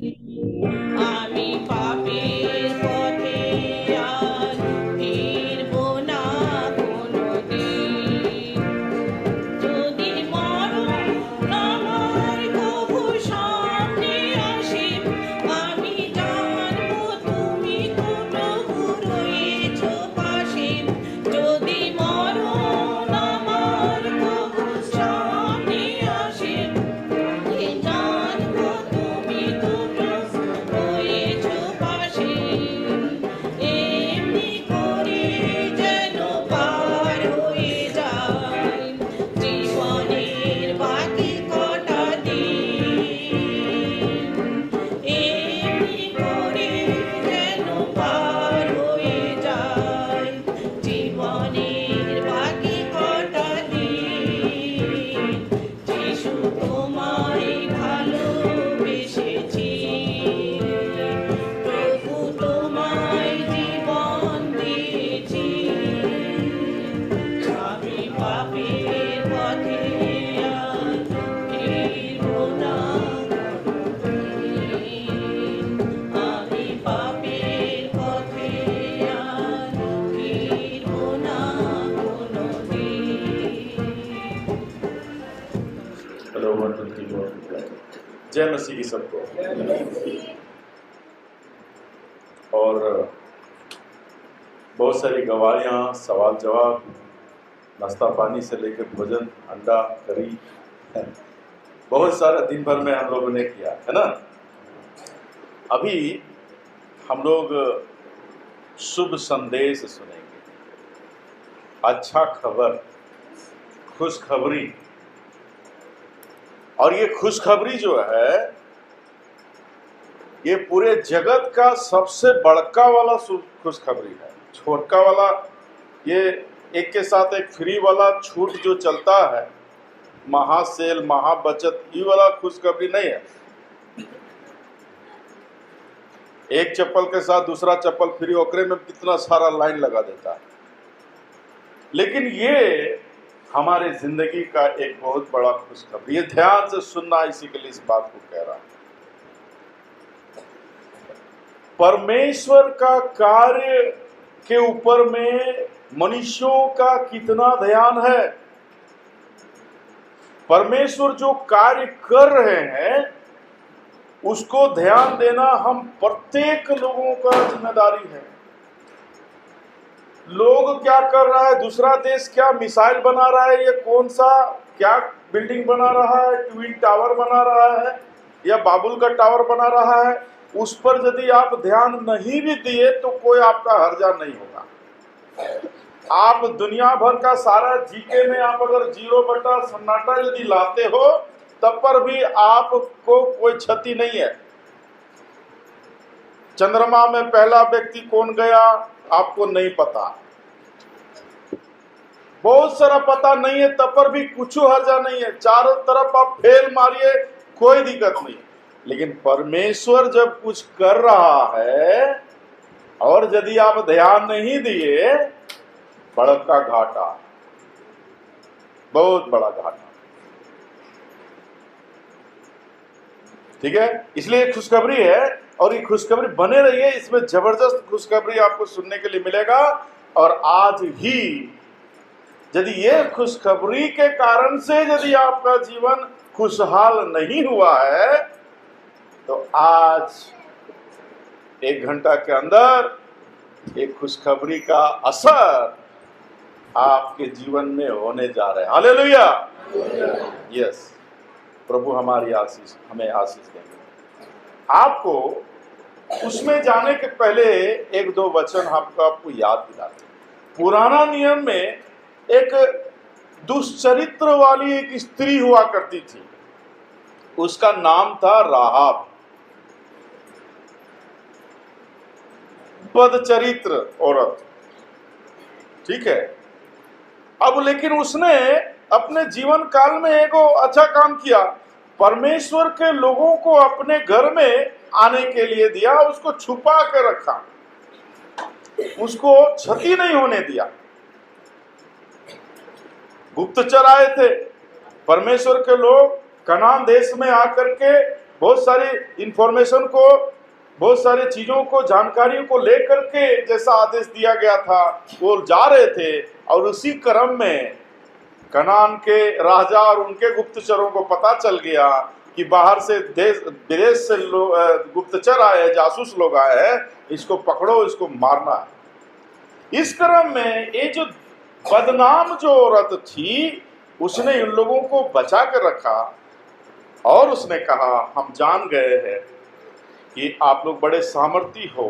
আমি পাপের পথে আর ফিরব না কোনোদিন। যদি মরণ আমার কভু সামনে আসে, আমি জানবো তুমি তো প্রভু রয়েছ পাশে। যদি মরণ আমার কভু সামনে আসে, আমি জানবো তুমি তো প্রভু রয়েছ পাশে। এমনি করে যেন পার হয়ে যায় জীবনের বাকি কটা দিন। এমনি করে যেন পার হয়ে যায় জীবনের বাকি কটা দিন। যিশু তোমায় ভালোবেসেছি, প্রভু তোমায় জীবন দিয়েছি। আমি পাপের পথে আর ফিরব না কোনোদিন। আমি পাপের পথে আর ফিরব না কোনোদিন। हेलो 1 2 3 4 जय मसीह की सबको। और बहुत सारी गवाहियाँ, सवाल जवाब, नाश्ता पानी से लेकर भोजन, अंडा करी, बहुत सारा दिन भर में हम लोगों ने किया है ना। अभी हम लोग शुभ संदेश सुनेंगे, अच्छा खबर, खुशखबरी। और ये खुशखबरी जो है, ये पूरे जगत का सबसे बड़का वाला खुशखबरी है। छोटका वाला ये एक के साथ एक फ्री वाला छूट जो चलता है, महासेल महाबचत, ये वाला खुशखबरी नहीं है। एक चप्पल के साथ दूसरा चप्पल फ्री, ओकरे में कितना सारा लाइन लगा देता है। लेकिन ये हमारे जिंदगी का एक बहुत बड़ा खुशखबरी। ये ध्यान से सुनना, इसी के लिए इस बात को कह रहा हूं। परमेश्वर का कार्य के ऊपर में मनुष्यों का कितना ध्यान है। परमेश्वर जो कार्य कर रहे हैं उसको ध्यान देना हम प्रत्येक लोगों का जिम्मेदारी है। लोग क्या कर रहा है, दूसरा देश क्या मिसाइल बना रहा है, ये कौन सा क्या बिल्डिंग बना रहा है, ट्विन टावर बना रहा है या बाबुल का टावर बना रहा है, उस पर यदि आप ध्यान नहीं भी दिए तो कोई आपका हर्जा नहीं होगा। आप दुनिया भर का सारा जीके में आप अगर 0 सन्नाटा यदि लाते हो तब पर भी आपको कोई क्षति नहीं है। चंद्रमा में पहला व्यक्ति कौन गया आपको नहीं पता, बहुत सारा पता नहीं है, तब पर भी कुछ हर्जा नहीं है। चारों तरफ आप फेल मारिए, कोई दिक्कत नहीं। लेकिन परमेश्वर जब कुछ कर रहा है और यदि आप ध्यान नहीं दिए, बड़ा घाटा, बहुत बड़ा घाटा। ठीक है, इसलिए खुशखबरी है और ये खुशखबरी बने रहिए। इसमें जबरदस्त खुशखबरी आपको सुनने के लिए मिलेगा। और आज ही यदि ये खुशखबरी के कारण से यदि आपका जीवन खुशहाल नहीं हुआ है तो आज 1 घंटा के अंदर एक खुशखबरी का असर आपके जीवन में होने जा रहे हैं। Hallelujah, yes. प्रभु हमारी आशीष, हमें आशीष देंगे। आपको उसमें जाने के पहले 1-2 वचन आपको याद दिलाते। पुराना नियम में एक दुष्चरित्र वाली एक स्त्री हुआ करती थी, उसका नाम था राहाब। बदचरित्र औरत, ठीक है। अब लेकिन उसने अपने जीवन काल में एक अच्छा काम किया, परमेश्वर के लोगों को अपने घर में आने के लिए दिया, उसको छुपा के रखा, उसको क्षति नहीं होने दिया। गुप्तचर आए थे, परमेश्वर के लोग कनान देश में आकर के बहुत सारी इंफॉर्मेशन को, बहुत सारी चीजों को, जानकारियों को लेकर के जैसा आदेश दिया गया था वो जा रहे थे। और उसी क्रम में कनान के राजा और उनके गुप्तचरों को पता चल गया कि बाहर से देश विदेश से लोग गुप्तचर आए हैं, जासूस लोग आए हैं, इसको पकड़ो, इसको मारना है। इस क्रम में ये जो बदनाम जो औरत थी उसने इन लोगों को बचा कर रखा और उसने कहा, हम जान गए हैं कि आप लोग बड़े सामर्थी हो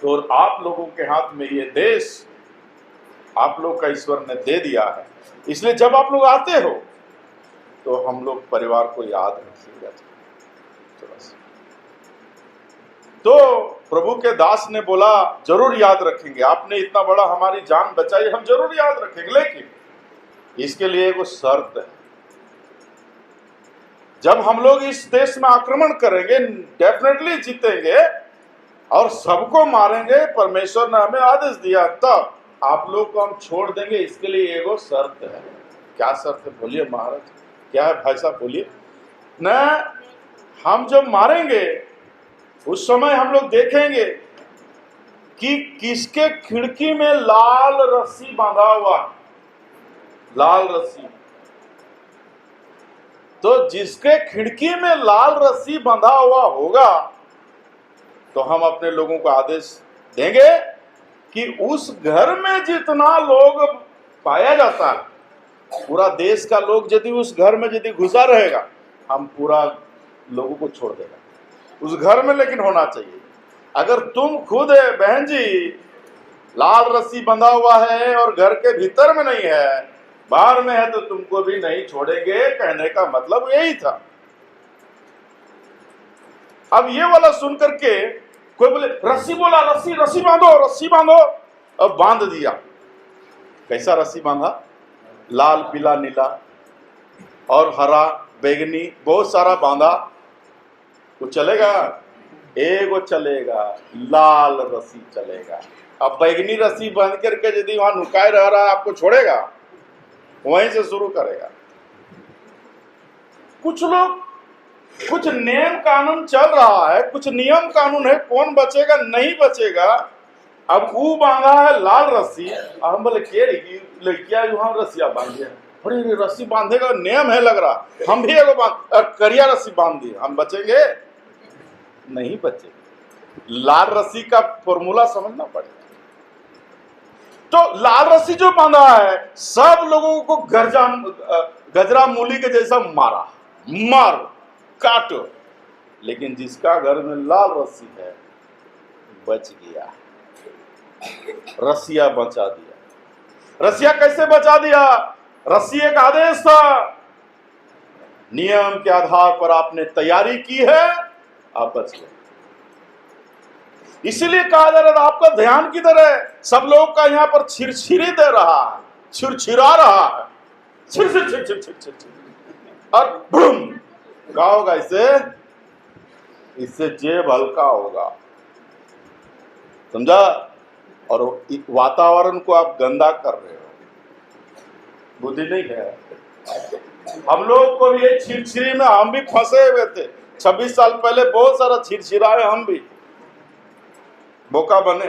और आप लोगों के हाथ में ये देश आप लोग का ईश्वर ने दे दिया है, इसलिए जब आप लोग आते हो तो हम लोग परिवार को याद रखिएगा। तो प्रभु के दास ने बोला, जरूर याद रखेंगे, आपने इतना बड़ा हमारी जान बचाई, हम जरूर याद रखेंगे, लेकिन इसके लिए एक शर्त है। जब हम लोग इस देश में आक्रमण करेंगे, डेफिनेटली जीतेंगे और सबको मारेंगे, परमेश्वर ने हमें आदेश दिया, तब आप लोग को हम छोड़ देंगे, इसके लिए एगो शर्त है। क्या शर्त है बोलिए महाराज, क्या है भाई साहब बोलिए न। हम जब मारेंगे उस समय हम लोग देखेंगे कि किसके खिड़की में लाल रस्सी बांधा हुआ, लाल रस्सी। तो जिसके खिड़की में लाल रस्सी बंधा हुआ होगा तो हम अपने लोगों को आदेश देंगे कि उस घर में जितना लोग पाया जाता है, पूरा देश का लोग यदि उस घर में यदि घुसा रहेगा, हम पूरा लोगों को छोड़ देगा उस घर में। लेकिन होना चाहिए, अगर तुम खुद है बहन जी लाल रस्सी बंधा हुआ है और घर के भीतर में नहीं है, बाहर में है, तो तुमको भी नहीं छोड़ेंगे। कहने का मतलब यही था। अब ये वाला सुन करके कोई बोले रस्सी, बोला रस्सी, रस्सी बांधो, रस्सी बांधो। अब बांध दिया। कैसा रस्सी बांधा? लाल, पीला, नीला और हरा, बैगनी, बहुत सारा बांधा। वो चलेगा? एगो चलेगा, लाल रस्सी चलेगा। अब बैगनी रस्सी बांध करके यदि वहां नुकाए रह रहा है, आपको छोड़ेगा? वहीं से शुरू करेगा। कुछ लोग, कुछ नियम कानून चल रहा है, कुछ नियम कानून है, कौन बचेगा नहीं बचेगा। अब वो बांधा है लाल रस्सी, हम बोले के लड़किया वहां रस्सिया बांधे, अरे रस्सी बांधेगा, नियम है लग रहा, हम भी एगो बांध, करिया रस्सी बांध दिए, हम बचेंगे नहीं बचेंगे। लाल रस्सी का फॉर्मूला समझना पड़ेगा। तो लाल रस्सी जो बांधा है, सब लोगों को गजरा मूली के जैसा मारा, मार काटो, लेकिन जिसका घर में लाल रस्सी है बच गया। रस्सिया बचा दिया। रस्सिया कैसे बचा दिया? रस्सी एक आदेश था, नियम के आधार पर आपने तैयारी की है, आप बच गए। इसीलिए कहा जा रहा था, आपका ध्यान किधर है? सब लोग का यहाँ पर छिरछिरी दे रहा है, छिरछिरा रहा है, छिर छिर छिर छिर छिर छिर, और बूम, क्या होगा इससे जेब हल्का होगा, समझा? और वातावरण को आप गंदा कर रहे हो, बुद्धि नहीं है। हम लोग को भी ये छिरछिरी में हम भी फंसे हुए थे। 26 साल पहले बहुत सारा छिरछिराए, हम भी बोका बने,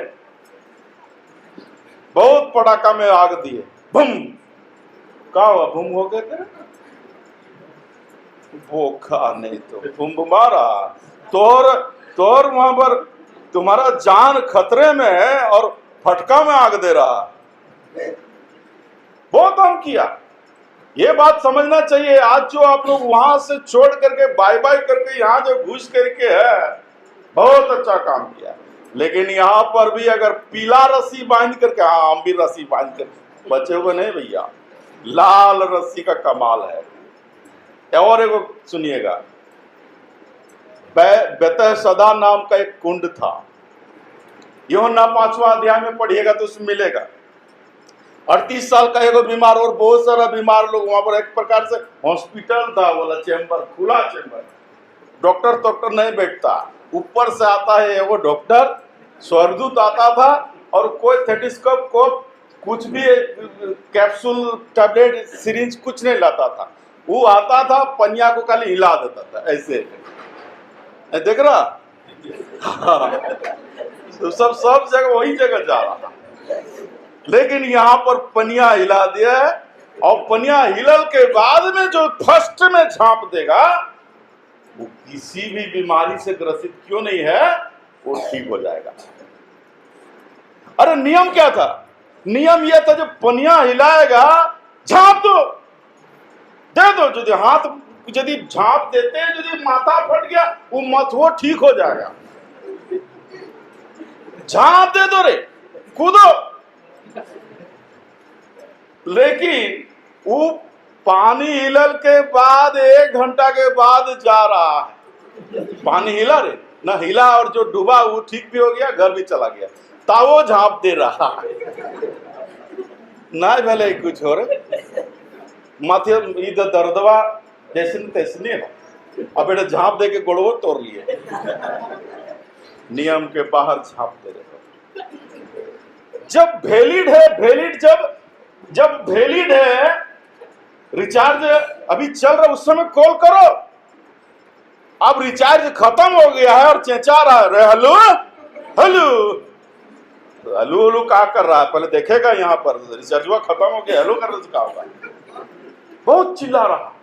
बहुत पटाखा में आग दिए, बम, क्या हुआ? बम हो गए थे, बोका नहीं तो बम मारा, तोर वहां पर तुम्हारा जान खतरे में है और फटका में आग दे रहा। बहुत हम किया, ये बात समझना चाहिए। आज जो आप लोग वहां से छोड़ करके बाय बाय करके यहाँ जो घुस करके है, बहुत अच्छा काम किया। लेकिन यहाँ पर भी अगर पीला रस्सी बांध करके, हाँ हम भी रस्सी बांध कर बचे हुए नहीं भैया, लाल रस्सी का कमाल है। और एक सुनिएगा, बेतहसदा नाम का एक कुंड था, यूहन्ना 5वां अध्याय में पढ़िएगा तो उसमें मिलेगा। 38 साल का एगो बीमार और बहुत सारा बीमार लोग वहां पर, एक प्रकार से हॉस्पिटल था, बोला चैम्बर, खुला चैम्बर, डॉक्टर नहीं बैठता, ऊपर से आता है एगो डॉक्टर, स्वर्गदूत आता था, और कोई थेटिस्कोप को कुछ भी कैप्सूल, टैबलेट, सिरिंज कुछ नहीं लाता था। वो आता था, पनिया को खाली हिला देता था ऐसे, देख रहा? तो सब जगह वही जगह जा रहा, लेकिन यहां पर पनिया हिला दिया है, और पनिया हिलल के बाद में जो फर्स्ट में झांप देगा वो किसी भी बीमारी से ग्रसित क्यों नहीं है, वो ठीक हो जाएगा। अरे नियम क्या था? नियम यह था, जब पनिया हिलाएगा झांप दो, दे दो। यदि हाथ यदि झांप देते, यदि माथा फट गया वो वो ठीक हो जाएगा। झांप दे दो रे, कूदो। लेकिन वो पानी हिलल के बाद 1 घंटा के बाद जा रहा है। पानी हिला रे ना, हिला, और जो डूबा वो ठीक भी हो गया, घर भी चला गया, तावो झांप दे रहा है ना। भले कुछ हो रहे माथे इधर दर्दवा जैसे तैसने हो, अब बेटा झांप दे के गोड़वो तोड़ लिए। नियम के बाहर झांप दे रहे हो। जब वैलिड है, वैलिड जब वैलिड है, रिचार्ज अभी चल रहा, उस समय कॉल करो। अब रिचार्ज खत्म हो गया है और चेंचा रहा है, हेलो हेलो हेलो हेलो क्या कर रहा है? पहले देखेगा यहाँ पर रिचार्ज खत्म हो गया, हेलो कर रहा होगा। बहुत चिल्ला रहा,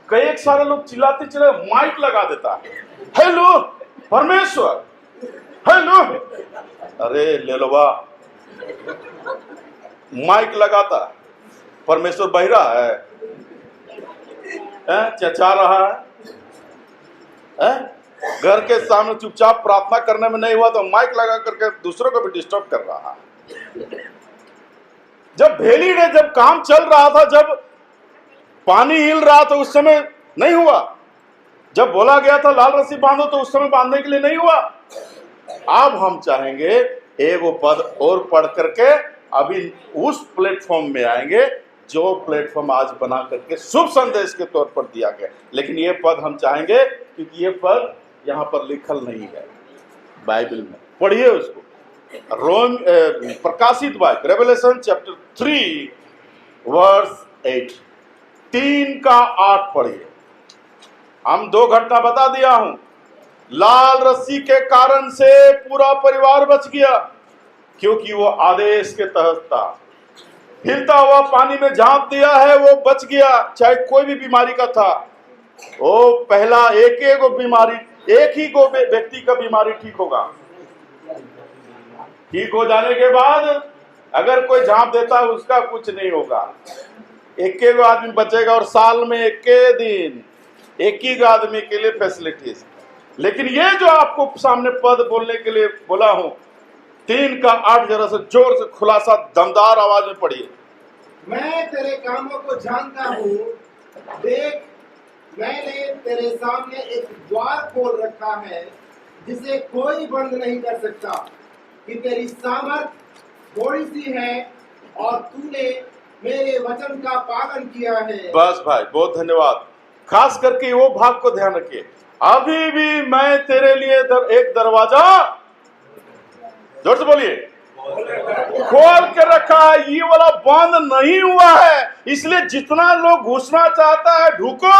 कई सारे लोग चिल्लाते चिल्ला माइक लगा देता है, हेलो परमेश्वर, हेलो। अरे ले लो वाह, माइक लगाता, परमेश्वर बहिरा है, चचा रहा है? घर के सामने चुपचाप प्रार्थना करने में नहीं हुआ तो माइक लगा करके दूसरों को भी डिस्टर्ब कर रहा है। जब वैलिड है, जब काम चल रहा था, जब पानी हिल रहा था, उस समय नहीं हुआ। जब बोला गया था लाल रस्सी बांधो, तो उस समय बांधने के लिए नहीं हुआ। अब हम चाहेंगे एक पद और पढ़ करके अभी उस प्लेटफॉर्म में आएंगे जो प्लेटफॉर्म आज बना करके शुभ संदेश के तौर पर दिया गया। लेकिन ये पद हम चाहेंगे, क्योंकि ये पद यहाँ पर लिखल नहीं है बाइबल में। पढ़िए उसको, रोम प्रकाशित वाक्य, रेवलेशन चैप्टर 3 वर्स 8, 3 का 8 पढ़िए। हम 2 घटना बता दिया हूं। लाल रस्सी के कारण से पूरा परिवार बच गया, क्योंकि वो आदेश के तहत था। हिलता हुआ पानी में झांप दिया है, वो बच गया, चाहे कोई भी बीमारी का था। वो पहला एक बीमारी, एक ही को व्यक्ति का बीमारी ठीक होगा। ठीक हो जाने के बाद अगर कोई झांप देता है उसका कुछ नहीं होगा, एक आदमी बचेगा, और साल में 1 दिन एक ही आदमी के लिए फैसिलिटीज। लेकिन ये जो आपको सामने पद बोलने के लिए बोला हूं, 3 का 8 जरा से जोर से खुलासा दमदार आवाज में पढ़िए। मैं तेरे कामों को जानता हूँ, देख मैंने तेरे सामने एक द्वार खोल रखा है जिसे कोई बंद नहीं कर सकता, कि तेरी सामर्थ थोड़ी सी है और तूने मेरे वचन का पालन किया है। बस भाई, बहुत धन्यवाद। खास करके वो भाग को ध्यान रखिए, अभी भी मैं तेरे लिए एक दरवाजा, जोर से बोलिए, खोल के रखा है। ये वाला बंद नहीं हुआ है, इसलिए जितना लोग घुसना चाहता है ढुको।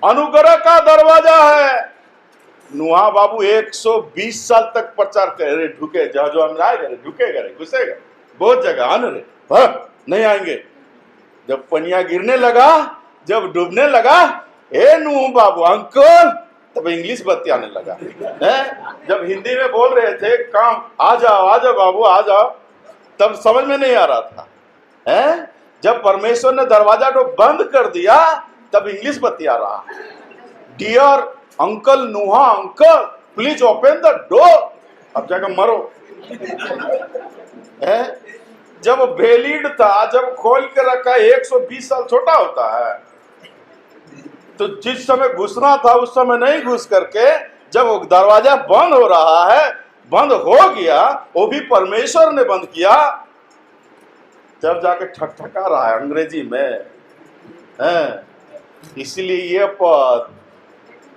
अनुग्रह का दरवाजा है। नुहा बाबू 120 साल तक प्रचार करे, ढुके जहां जो हम आएगा, ढुकेगा रे, घुसेगा बहुत जगह, आने रे, नहीं आएंगे। जब पनिया गिरने लगा, जब डूबने लगा, ए नूह बाबू अंकल, तब इंग्लिश बत्ती आने लगा है। जब हिंदी में बोल रहे थे काम, आ जाओ बाबू आ जाओ, तब समझ में नहीं आ रहा था है। जब परमेश्वर ने दरवाजा को बंद कर दिया, तब इंग्लिश बत्ती आ रहा। Dear uncle Nuha uncle, please open the door, अब जाकर मरो है। जब वैलिड था, जब खोल के रखा, 120 साल छोटा होता है, तो जिस समय घुसना था उस समय नहीं घुस करके, जब दरवाजा बंद हो रहा है, बंद हो गया, वो भी परमेश्वर ने बंद किया, जब जाके ठकठका रहा है अंग्रेजी में है। इसलिए ये पद,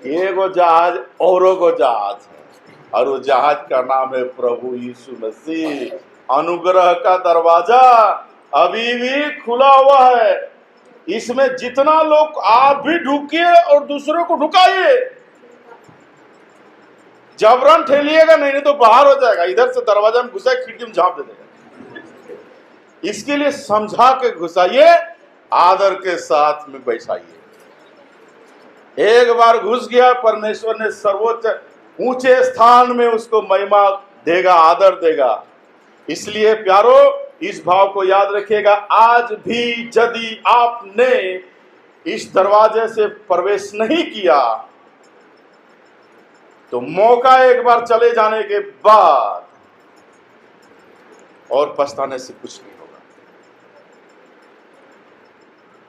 एगो जहाज औरों को जहाज है, और वो जहाज का नाम है प्रभु यीशु मसीह। अनुग्रह का दरवाजा अभी भी खुला हुआ है। इसमें जितना लोग आप भी ढुकिए और दूसरों को ढुकाइए, जबरन ठेलिएगा नहीं तो बाहर हो जाएगा, इधर से दरवाजा में घुसा खिड़की में झांप दे देगा। इसके लिए समझा के घुसाइए, आदर के साथ में बैठाइए। एक बार घुस गया, परमेश्वर ने सर्वोच्च ऊंचे स्थान में उसको महिमा देगा, आदर देगा। इसलिए प्यारो, इस भाव को याद रखिएगा, आज भी यदि आपने इस दरवाजे से प्रवेश नहीं किया तो मौका एक बार चले जाने के बाद और पछताने से कुछ नहीं होगा।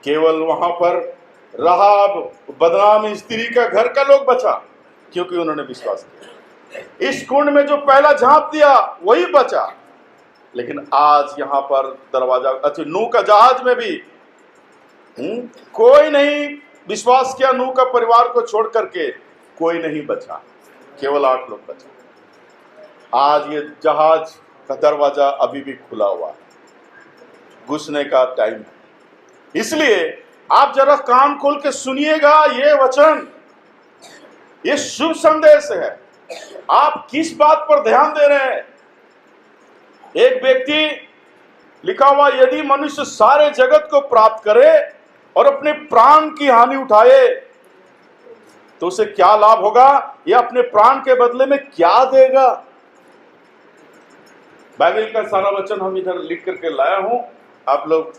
केवल वहां पर राहाब बदनाम स्त्री का घर का लोग बचा क्योंकि उन्होंने विश्वास किया। इस कुंड में जो पहला झांप दिया वही बचा। लेकिन आज यहां पर दरवाजा, अच्छा नूह का जहाज में भी कोई नहीं विश्वास किया, नूह का परिवार को छोड़ करके कोई नहीं बचा, केवल 8 लोग बचे। आज ये जहाज का दरवाजा अभी भी खुला हुआ है, घुसने का टाइम है। इसलिए आप जरा कान खोल के सुनिएगा, ये वचन, ये शुभ संदेश है। आप किस बात पर ध्यान दे रहे हैं? एक व्यक्ति लिखा हुआ, यदि मनुष्य सारे जगत को प्राप्त करे और अपने प्राण की हानि उठाए तो उसे क्या लाभ होगा? या अपने प्राण के बदले में क्या देगा? बाइबल का सारा वचन हम इधर लिख करके लाया हूं। आप लोग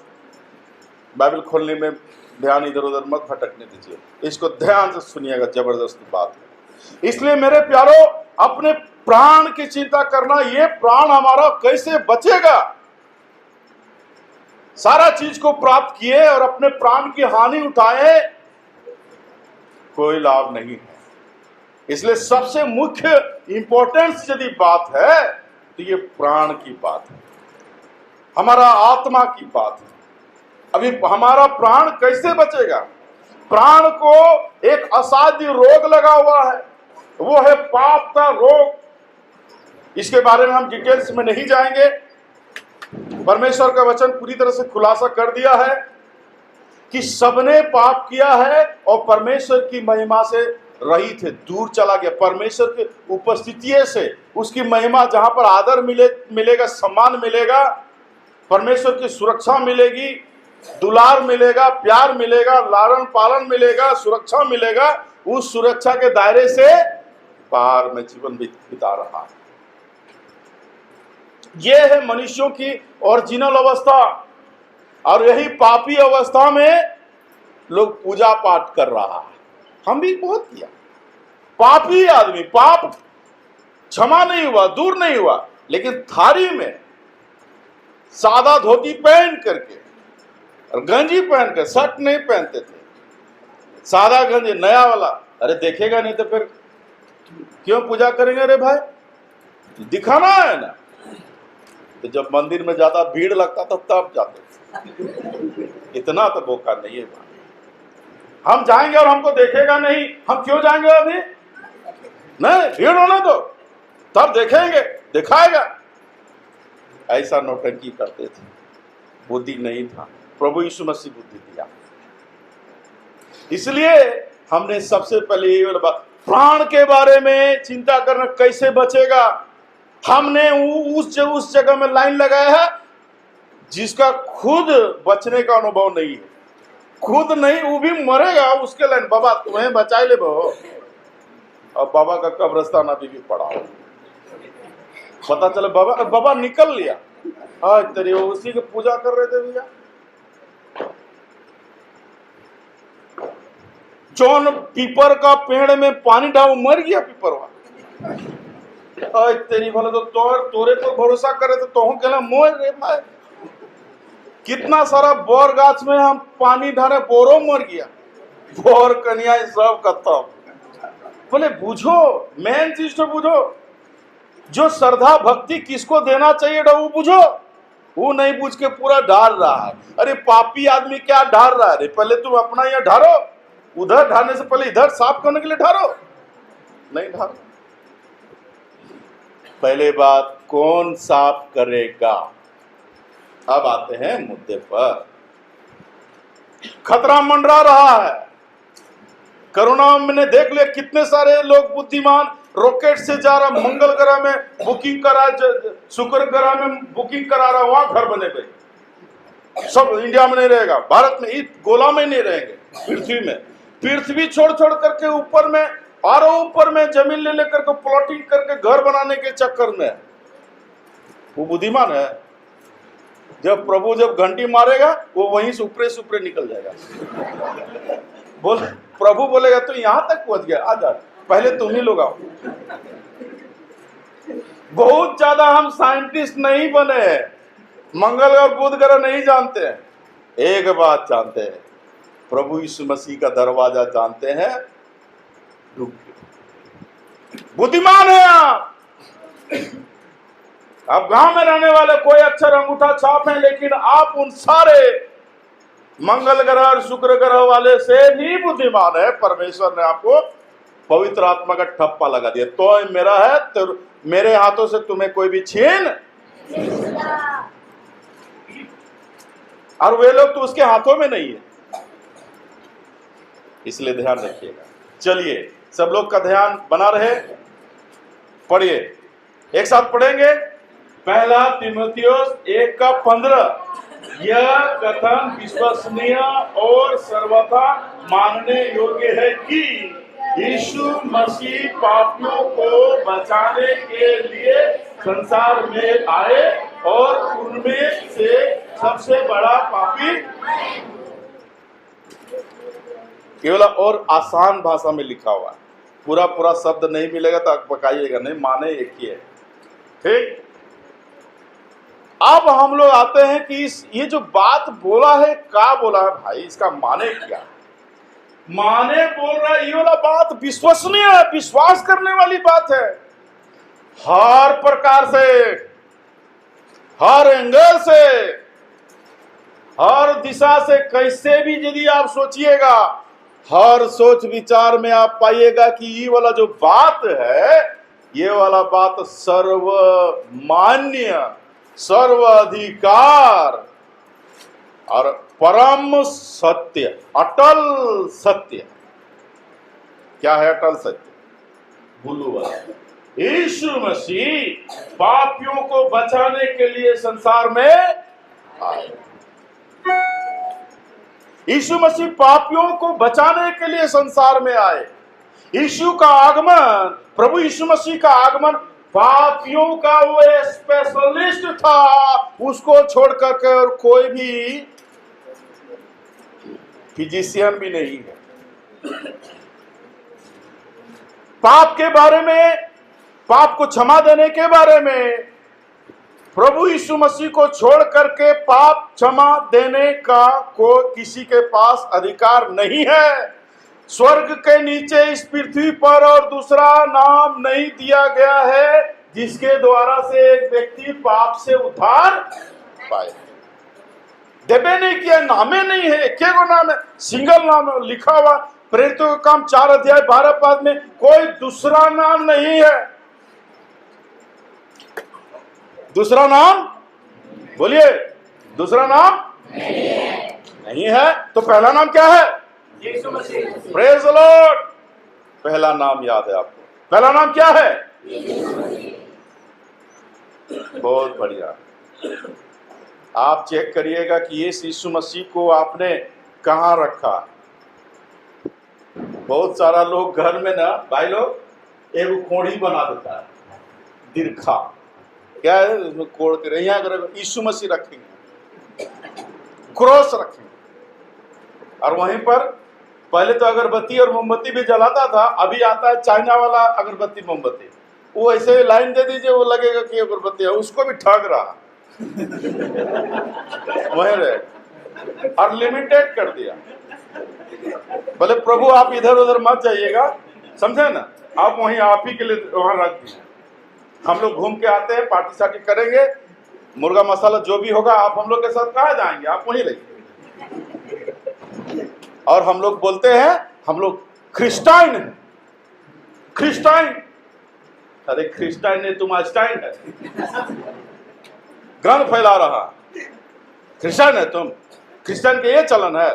बाइबल खोलने में ध्यान इधर उधर मत भटकने दीजिए, इसको ध्यान से सुनिएगा, जबरदस्त बात है। इसलिए मेरे प्यारो, अपने प्राण की चिंता करना, ये प्राण हमारा कैसे बचेगा? सारा चीज को प्राप्त किए और अपने प्राण की हानि उठाए, कोई लाभ नहीं है। इसलिए सबसे मुख्य इंपॉर्टेंस यदि बात है तो ये प्राण की बात है, हमारा आत्मा की बात है। अभी हमारा प्राण कैसे बचेगा? प्राण को एक असाध्य रोग लगा हुआ है, वो है पाप का रोग। इसके बारे में हम डिटेल्स में नहीं जाएंगे, परमेश्वर का वचन पूरी तरह से खुलासा कर दिया है कि सबने पाप किया है और परमेश्वर की महिमा से रहित है, दूर चला गया। परमेश्वर की उपस्थिति से उसकी महिमा, जहां पर आदर मिलेगा, सम्मान मिलेगा, परमेश्वर की सुरक्षा मिलेगी, दुलार मिलेगा, प्यार मिलेगा, लालन पालन मिलेगा, सुरक्षा मिलेगा, उस सुरक्षा के दायरे से बाहर में जीवन बिता रहा है। यह है मनुष्यों की ओरिजिनल अवस्था। और यही पापी अवस्था में लोग पूजा पाठ कर रहा है। हम भी बहुत किया, पापी आदमी, पाप क्षमा नहीं हुआ, दूर नहीं हुआ, लेकिन थारी में सादा धोती पहन करके और गंजी पहन कर, शर्ट नहीं पहनते थे, सादा गंजी नया वाला। अरे देखेगा नहीं तो फिर क्यों पूजा करेंगे? अरे भाई दिखाना है ना। तो जब मंदिर में ज्यादा भीड़ लगता था तब जाते थे। इतना तो बोका नहीं है भाई। हम जाएंगे और हमको देखेगा नहीं, हम क्यों जाएंगे? अभी नहीं, भीड़ होने दो, तब देखेंगे, दिखाएगा। ऐसा नौटंकी करते थे, बुद्धि नहीं था। प्रभु यीशु मसीह बुद्धि दिया। इसलिए हमने सबसे पहले ये बात, प्राण के बारे में चिंता करना, कैसे बचेगा। हमने उस जगह में लाइन लगाया है जिसका खुद बचने का अनुभव नहीं है, खुद नहीं, वो भी मरेगा उसके लाइन। बाबा तुम्हें बचाए ले बो, और बाबा का कब्रिस्तान अभी भी पड़ा हो। पता चले बाबा निकल लिया, आज तेरी उसी की पूजा कर रहे थे भैया। जौन पीपर का पेड़ में पानी डाल मर गया पीपरवा। आज तेरी भले तो तोरे पर भरोसा करे तो तोह के मोर रे भाई। कितना सारा बोर गाछ में हम पानी डाले, बोरो मर गया, बोर कन्या सब खत्म। बोले बुझो, मेन चीज तो बुझो, जो श्रद्धा भक्ति किसको देना चाहिए वो बुझो। वो नहीं बुझ के पूरा ढार रहा है। अरे पापी आदमी क्या ढार रहा है? पहले तुम अपना यहाँ ढारो, उधर ढारने से पहले इधर साफ करने के लिए ढारो, नहीं ढारो। पहले बात, कौन साफ करेगा? अब आते हैं मुद्दे पर। खतरा मंडरा रहा है। कोरोना में देख लिया कितने सारे लोग बुद्धिमान रॉकेट से जा रहा, मंगल ग्रह में बुकिंग करा, शुक्र ग्रह में बुकिंग करा रहा, वहां घर बने गए। सब इंडिया में नहीं रहेगा, भारत में, इस गोला में नहीं रहेंगे, पृथ्वी में। पृथ्वी छोड़ छोड़ करके ऊपर में और ऊपर में जमीन ले लेकर के प्लॉटिंग करके घर बनाने के चक्कर में वो बुद्धिमान है। जब प्रभु जब घंटी मारेगा वो वहीं से ऊपरे से ऊपरे निकल जाएगा। बोल, प्रभु बोलेगा तो यहां तक पहुंच गया, आ जा, पहले तुम ही लोग आओ। बहुत ज्यादा हम साइंटिस्ट नहीं बने हैं, मंगल और बुध ग्रह नहीं जानते हैं। एक बात जानते हैं, प्रभु यीशु मसीह का दरवाजा जानते हैं। बुद्धिमान है आप गांव में रहने वाले कोई अक्षर अंगूठा छाप है, लेकिन आप उन सारे मंगल ग्रह और शुक्र ग्रह वाले से भी बुद्धिमान है। परमेश्वर ने आपको पवित्र आत्मा का ठप्पा लगा दिया, तो मेरा है तो मेरे हाथों से तुम्हें कोई भी छीन, और वे लोग तो उसके हाथों में नहीं है, इसलिए ध्यान रखिएगा। चलिए सब लोग का ध्यान बना रहे, पढ़िए, एक साथ पढ़ेंगे। पहला तीमुथियुस 1:15। यह कथन विश्वसनीय और सर्वथा मानने योग्य है कि यीशु मसीह पापियों को बचाने के लिए संसार में आए और उनमें से सबसे बड़ा पापी। केवल और आसान भाषा में लिखा हुआ है, पूरा पूरा शब्द नहीं मिलेगा तो आप पकाइएगा नहीं, माने एक ही है, ठीक। अब हम लोग आते हैं कि ये जो बात बोला है, क्या बोला है भाई, इसका माने क्या? माने बोल रहा है, ये वाला बात विश्वसनीय है, विश्वास करने वाली बात है। हर प्रकार से, हर एंगल से, हर दिशा से, कैसे भी यदि आप सोचिएगा, हर सोच विचार में आप पाइएगा कि ये वाला जो बात है, ये वाला बात सर्वमान्य, सर्वाधिकार और परम सत्य, अटल सत्य। क्या है अटल सत्य? बुलू वाला, यीशु मसीह पापियों को बचाने के लिए संसार में आए। यीशु मसीह पापियों को बचाने के लिए संसार में आए। यीशु का आगमन, प्रभु यीशु मसीह का आगमन पापियों का वो स्पेशलिस्ट था, उसको छोड़ करके और कोई भी फिजिशियन भी नहीं है। पाप के बारे में, पाप को क्षमा देने के बारे में प्रभु यीशु मसीह को छोड़ करके पाप क्षमा देने का कोई किसी के पास अधिकार नहीं है। स्वर्ग के नीचे इस पृथ्वी पर और दूसरा नाम नहीं दिया गया है जिसके द्वारा से एक व्यक्ति पाप से उद्धार पाए। देवे नहीं किया, नामे नहीं है, एक को नाम है, सिंगल नाम है, लिखा हुआ प्रेरितों का काम 4:12 में, कोई दूसरा नाम नहीं है। दूसरा नाम बोलिए, दूसरा नाम नहीं है। तो पहला नाम क्या है? Yeshu Masih. Praise the lord. पहला नाम याद है आपको? पहला नाम क्या है? बहुत बढ़िया। आप चेक करिएगा कि ये यीशु मसीह को आपने कहाँ रखा। बहुत सारा लोग घर में ना भाई लोग एक कोड़ी बना देता है, दीर्घा, क्या है उसमें कोड़ के यहाँ यीशु मसीह रखेंगे, क्रॉस रखेंगे, और वहीं पर पहले तो अगरबत्ती और मोमबत्ती भी जलाता था, अभी आता है चाइना वाला अगरबत्ती मोमबत्ती, वो ऐसे लाइन दे दीजिए, वो लगेगा कि अगरबत्ती है, उसको भी ठग रहा वहीं रहे और लिमिटेड कर दिया। बोले प्रभु आप इधर उधर मत जाइएगा, समझे ना, आप वहीं आप ही के लिए वहां रख दीजिए। हम लोग घूम के आते हैं, पार्टी सार्टी करेंगे, मुर्गा मसाला जो भी होगा, आप हम लोग के साथ कहाँ जाएंगे, आप वहीं रहिए। और हम लोग बोलते हैं हम लोग क्रिस्टाइन हैं, क्रिस्टाइन। अरे क्रिस्टाइन नहीं, तुम आइंस्टाइन है, ग्रंथ फैला रहा, क्रिस्टाइन है तुम, क्रिस्टाइन के ये चलन है।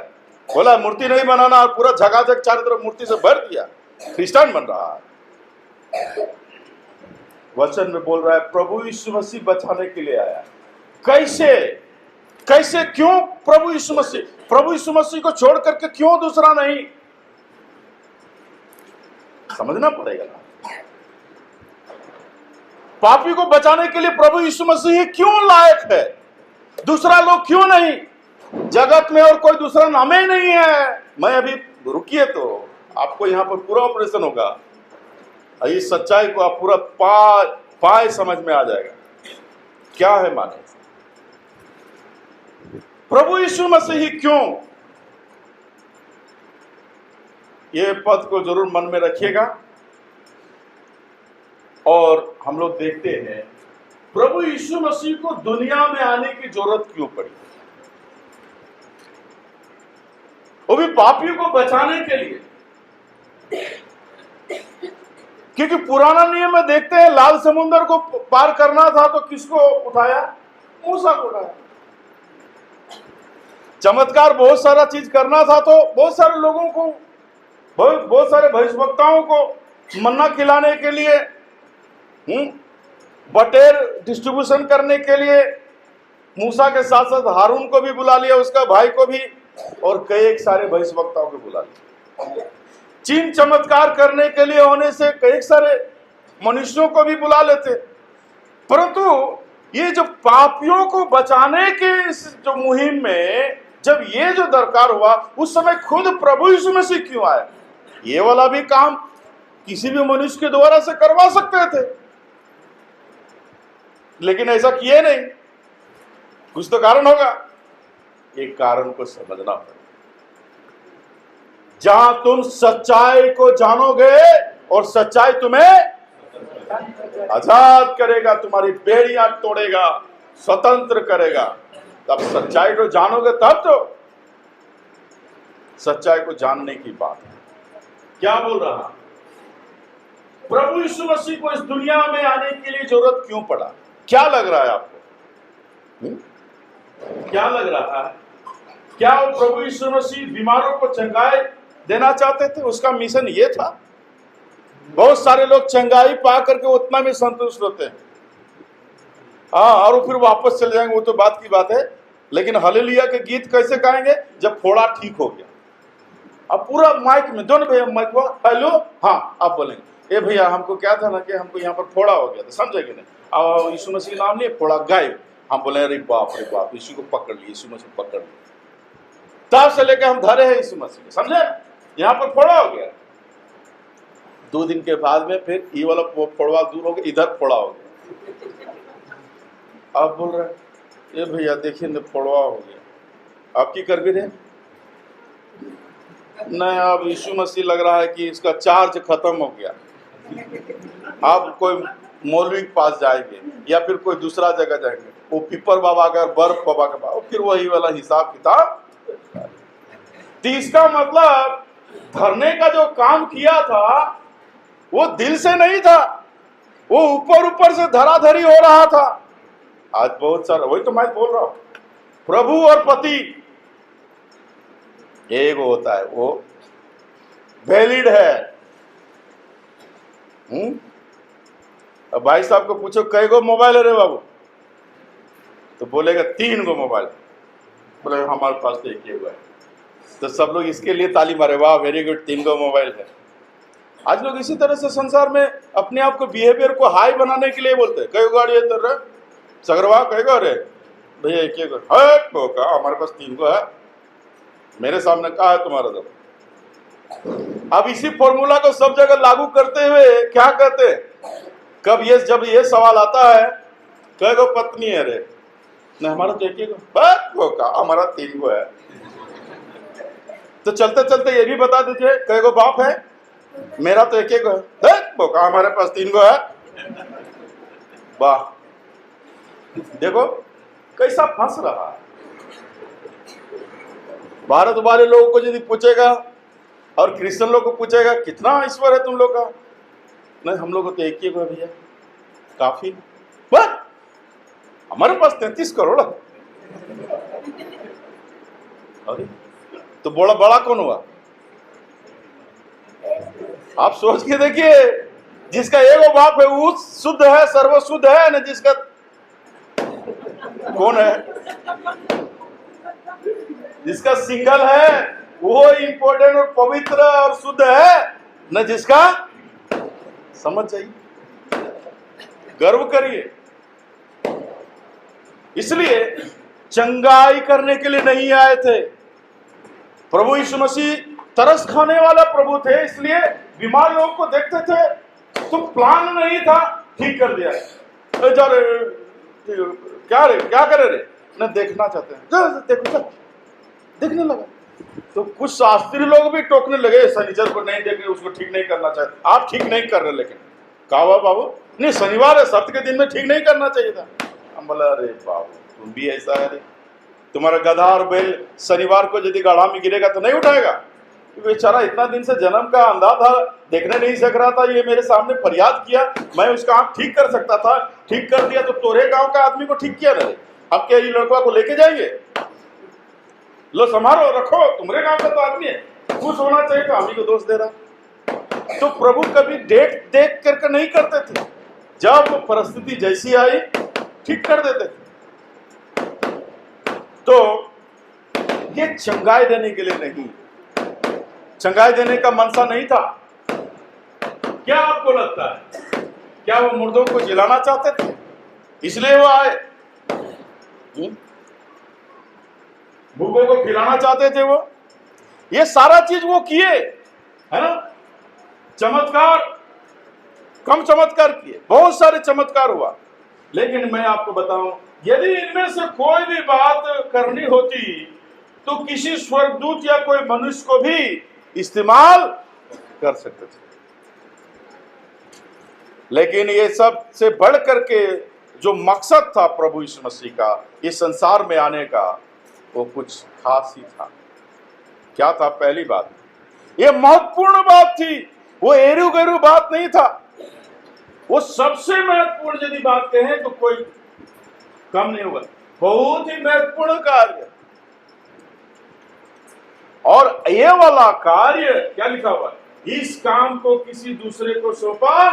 बोला मूर्ति नहीं बनाना, और पूरा झकाझक चारों तरफ मूर्ति से भर दिया, क्रिश्चियन बन रहा है। वचन में बोल रहा है प्रभु यीशु मसीह बचाने के लिए आया। कैसे कैसे क्यों प्रभु यीशु मसीह को छोड़ करके क्यों दूसरा नहीं? समझना पड़ेगा ना। पापी को बचाने के लिए प्रभु यीशु मसीह क्यों लायक है, दूसरा लोग क्यों नहीं? जगत में और कोई दूसरा नाम ही नहीं है। मैं अभी रुकिए तो आपको यहाँ पर पूरा ऑपरेशन होगा, इस सच्चाई को आप पूरा पाए समझ में आ जाएगा क्या है माने। प्रभु यीशु मसीह क्यों, ये पद को जरूर मन में रखिएगा। और हम लोग देखते हैं प्रभु यीशु मसीह को दुनिया में आने की जरूरत क्यों पड़ी, वो भी पापियों को बचाने के लिए। क्योंकि पुराना नियम में देखते हैं लाल समुद्र को पार करना था तो किसको उठाया? मूसा को उठाया। चमत्कार बहुत सारा चीज करना था तो बहुत सारे लोगों को, बहुत सारे भविष्यवक्ताओं को मन्ना खिलाने के लिए, बटेर डिस्ट्रीब्यूशन करने के लिए मूसा के साथ साथ हारून को भी बुला लिया, उसका भाई को भी, और कई सारे भविष्यवक्ताओं को बुला लिया। चिन्ह चमत्कार करने के लिए होने से कई सारे मनुष्यों को भी बुला लेते। परंतु ये जो पापियों को बचाने के इस जो मुहिम में जब ये जो दरकार हुआ, उस समय खुद प्रभु यीशु मसीह क्यों आए? ये वाला भी काम किसी भी मनुष्य के द्वारा से करवा सकते थे, लेकिन ऐसा किए नहीं। कुछ तो कारण होगा, एक कारण को समझना पड़ेगा। जहां तुम सच्चाई को जानोगे और सच्चाई तुम्हें आजाद करेगा, तुम्हारी बेड़ियां तोड़ेगा, स्वतंत्र करेगा। तब सच्चाई को जानोगे तब तो सच्चाई को जानने की बात है। क्या बोल रहा? प्रभु यीशु मसीह को इस दुनिया में आने के लिए जरूरत क्यों पड़ा? क्या लग रहा है आपको? क्या लग रहा है? क्या वो प्रभु यीशु मसीह बीमारों को चंगाई देना चाहते थे? उसका मिशन ये था। बहुत सारे लोग चंगाई पा करके उतना में संतुष्ट होते हैं, हाँ, और फिर वापस चले जाएंगे, वो तो बात की बात है। लेकिन हालेलुया के गीत कैसे गाएंगे? जब फोड़ा ठीक हो गया। अब पूरा माइक में, दोनों भैया माइक हुआ, हेलो, हाँ, आप बोलेंगे, ए भैया हमको क्या था ना कि हमको यहाँ पर फोड़ा हो गया था, समझे कि नहीं? अब यीशु मसीह नाम लिए, फोड़ा गायब। हम बोले अरे बाप रे बाप, यीशु को पकड़ लिए, यीशु मसीह पकड़ लिए। तब से लेकर हम धरे हैं यीशु मसीह, समझे? यहाँ पर फोड़ा हो गया। 2 दिन के बाद में फिर ये वाला फोड़वा दूर हो गया, इधर फोड़ा हो गया। आप बोल रहे ये भैया देखिए न फोड़वा हो गया, आप की कर भी रहे? नहीं, अब यीशु मसीह लग रहा है कि इसका चार्ज खत्म हो गया, आप कोई मौलवी के पास जाएंगे या फिर कोई दूसरा जगह जाएंगे, वो पिपर बाबा का, बर्फ बाबा का पास, फिर वही वाला हिसाब किताब। तो इसका मतलब धरने का जो काम किया था वो दिल से नहीं था, वो ऊपर ऊपर से धराधरी हो रहा था। आज बहुत सारा, वही तो मैं बोल रहा हूं, प्रभु और पति एक होता है, वो वैलिड है। अब भाई साहब को पूछो कई गो मोबाइल है रे बाबू, तो बोलेगा 3 गो मोबाइल। बोले हमारे पास तो एक ही है। तो सब लोग इसके लिए ताली मारे, वाह वेरी गुड, 3 गो मोबाइल है। आज लोग इसी तरह से संसार में अपने आप को, बिहेवियर को हाई बनाने के लिए बोलते हैं, कई गाड़ी है सगरवा, कई गो रे भैया एक ही गो है, हमारे पास 3 गो है, मेरे सामने कहा है तुम्हारा दम। अब इसी फॉर्मूला को सब जगह लागू करते हुए क्या कहते हैं, जब ये सवाल आता है कई गो पत्नी है रे, नहीं हमारा तो एक ही गो का, हमारा 3 गो है। तो चलते चलते ये भी बता दीजिए कई गो बाप है, मेरा तो एक ही गो है, हमारे पास 3 गो है। वाह, देखो कैसा फंस रहा है। भारत वाले लोगों को यदि पूछेगा और क्रिश्चियन लोग को पूछेगा कितना ईश्वर है तुम लोग का, नहीं हम लोग को तो एक ही गो है भैया, काफी। बस हमारे पास 33 करोड़ है। अरे तो बड़ा बड़ा कौन हुआ? आप सोच के देखिए, जिसका एगो बाप है वो शुद्ध है, सर्व शुद्ध है न, जिसका कौन है? जिसका सिंगल है वो इंपॉर्टेंट और पवित्र और शुद्ध है न, जिसका, समझ जाइए, गर्व करिए। इसलिए चंगाई करने के लिए नहीं आए थे। प्रभु यीशु मसीह तरस खाने वाला प्रभु थे, इसलिए बीमार लोगों को देखते थे तो प्लान नहीं था, ठीक कर दिया। जा रे, क्या करे रे, न देखना चाहते हैं, जा देखो, जा देखने लगा। तो कुछ शास्त्री लोग भी टोकने लगे, शनिचर को नहीं देख रहे, उसको ठीक नहीं करना चाहते, आप ठीक नहीं कर रहे। लेकिन कहा बाबू नहीं, शनिवार है, सप्ताह के दिन में ठीक नहीं करना चाहिए था। हम बोला अरे बाबू तुम भी ऐसा है रे, तुम्हारा गधा और बैल शनिवार को यदि गाढ़ा में गिरेगा तो नहीं उठाएगा? बेचारा इतना दिन से जन्म का अंधा था, देखने नहीं सक रहा था, ये मेरे सामने फरियाद किया, मैं उसका आंख ठीक कर सकता था, ठीक कर दिया। तो तोरे गांव का आदमी को ठीक किया ना, अब क्या ये लड़का को लेके जाएंगे? लो संभालो, रखो, तुम्हारे गांव का तो आदमी है, खुश होना चाहिए, तो आदमी को दोष दे रहा। तो प्रभु कभी देख देख करके नहीं करते थे, जब परिस्थिति जैसी आई ठीक कर देते थे। तो ये चंगाई देने के लिए नहीं, चंगाई देने का मनसा नहीं था। क्या आपको लगता है, क्या वो मुर्दों को जिलाना चाहते थे इसलिए वो आए? भूखों को खिलाना चाहते थे वो? ये सारा चीज वो किए, है ना? चमत्कार, कम चमत्कार किए, बहुत सारे चमत्कार हुआ। लेकिन मैं आपको बताऊं, यदि इनमें से कोई भी बात करनी होती तो किसी स्वर्गदूत या कोई मनुष्य को भी इस्तेमाल कर सकते थे। लेकिन ये सब से बढ़ करके जो मकसद था प्रभु यीशु मसीह का इस संसार में आने का, वो कुछ खास ही था। क्या था? पहली बात, ये महत्वपूर्ण बात थी, वो एरू गैरू बात नहीं था। वो सबसे महत्वपूर्ण यदि बात कहें तो कोई कम नहीं होगा, बहुत ही महत्वपूर्ण कार्य। और ये वाला कार्य क्या लिखा हुआ है? इस काम को किसी दूसरे को सौंपा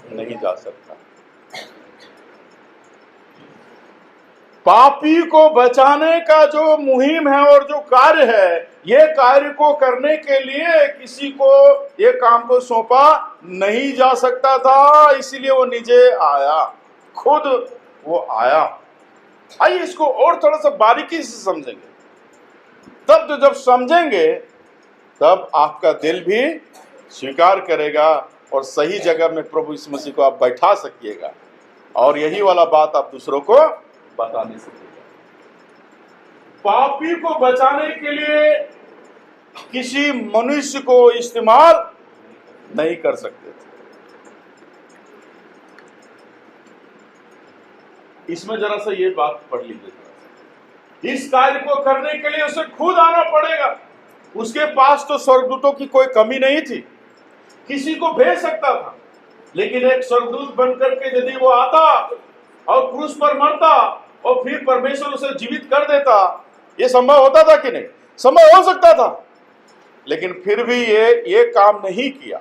नहीं जा सकता। पापी को बचाने का जो मुहिम है और जो कार्य है, ये कार्य को करने के लिए किसी को ये काम को सौंपा नहीं जा सकता था, इसीलिए वो नीचे आया, खुद वो आया। आइए इसको और थोड़ा सा बारीकी से समझेंगे, तब तो जब समझेंगे तब आपका दिल भी स्वीकार करेगा और सही जगह में प्रभु यीशु मसीह को आप बैठा सकिएगा, और यही वाला बात आप दूसरों को बता नहीं सकिएगा। पापी को बचाने के लिए किसी मनुष्य को इस्तेमाल नहीं कर सकते थे। इसमें जरा सा ये बात पढ़ लीजिए। इस कार्य को करने के लिए उसे खुद आना पड़ेगा। उसके पास तो स्वर्गदूतों की कोई कमी नहीं थी, किसी को भेज सकता था, लेकिन एक स्वर्गदूत बनकर के यदि वो आता और क्रूस पर मरता और फिर परमेश्वर उसे जीवित कर देता, ये संभव होता था कि नहीं? संभव हो सकता था, लेकिन फिर भी ये काम नहीं किया।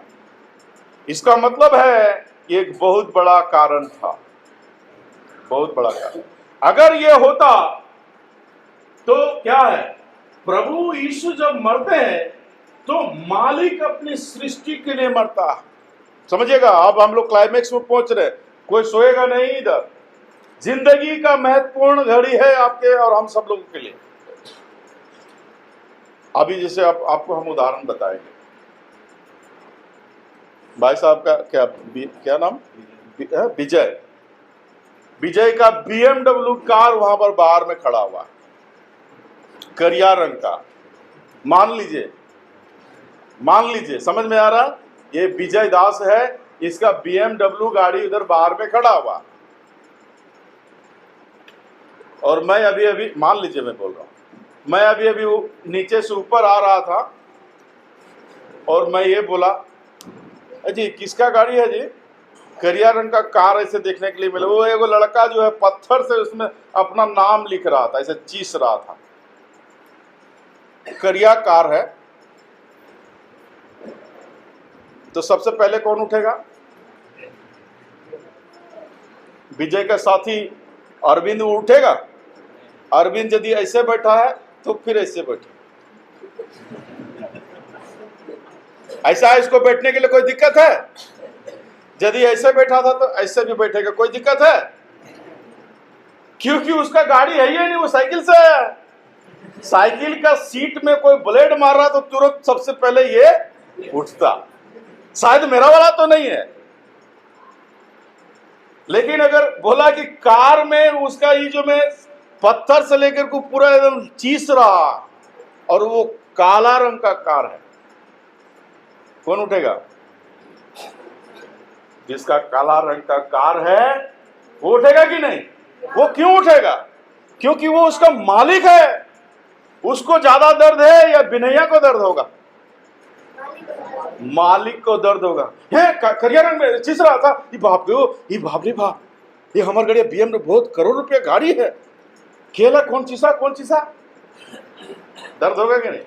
इसका मतलब है ये एक बहुत बड़ा कारण था, बहुत बड़ा कारण। अगर ये होता तो क्या है, प्रभु यीशु जब मरते हैं तो मालिक अपनी सृष्टि के लिए मरता है। समझिएगा, अब हम लोग क्लाइमेक्स में पहुंच रहे, कोई सोएगा नहीं इधर। जिंदगी का महत्वपूर्ण घड़ी है आपके और हम सब लोगों के लिए। अभी जैसे आपको हम उदाहरण बताएंगे। भाई साहब का क्या नाम? विजय। विजय का BMW कार वहां पर बाहर में खड़ा हुआ, करिया रंग का। मान लीजिए, समझ में आ रहा? ये विजय दास है, इसका BMW गाड़ी उधर बाहर में खड़ा हुआ, और मैं अभी मान लीजिए मैं बोल रहा हूं, मैं अभी नीचे से ऊपर आ रहा था और मैं ये बोला, जी किसका गाड़ी है जी? करिया रंग का कार ऐसे देखने के लिए मिला। वो एगो लड़का जो है पत्थर से उसमें अपना नाम लिख रहा था, ऐसे चीस रहा था। करिया कार है, तो सबसे पहले कौन उठेगा? विजय का साथी अरविंद उठेगा? अरविंद यदि ऐसे बैठा है तो फिर ऐसे बैठे। ऐसा है, इसको बैठने के लिए कोई दिक्कत है? यदि ऐसे बैठा था तो ऐसे भी बैठेगा, कोई दिक्कत है? क्योंकि उसका गाड़ी है ही नहीं, वो साइकिल से है। साइकिल का सीट में कोई ब्लेड मार रहा तो तुरंत सबसे पहले ये उठता। शायद मेरा वाला तो नहीं है, लेकिन अगर बोला कि कार में उसका ये जो मैं पत्थर से लेकर को पूरा एकदम चीस रहा और वो काला रंग का कार है, कौन उठेगा? जिसका काला रंग का कार है वो उठेगा कि नहीं? वो क्यों उठेगा? क्योंकि वो उसका मालिक है। उसको ज्यादा दर्द है या बिनैया को दर्द होगा? मालिक को दर्द होगा। है करिया रंग में चीस रहा था, ये बाप रे बाप, ये हमारे गाड़ी बीएम में बहुत करोड़ रुपया गाड़ी है, केला कौन चीसा? दर्द होगा कि नहीं?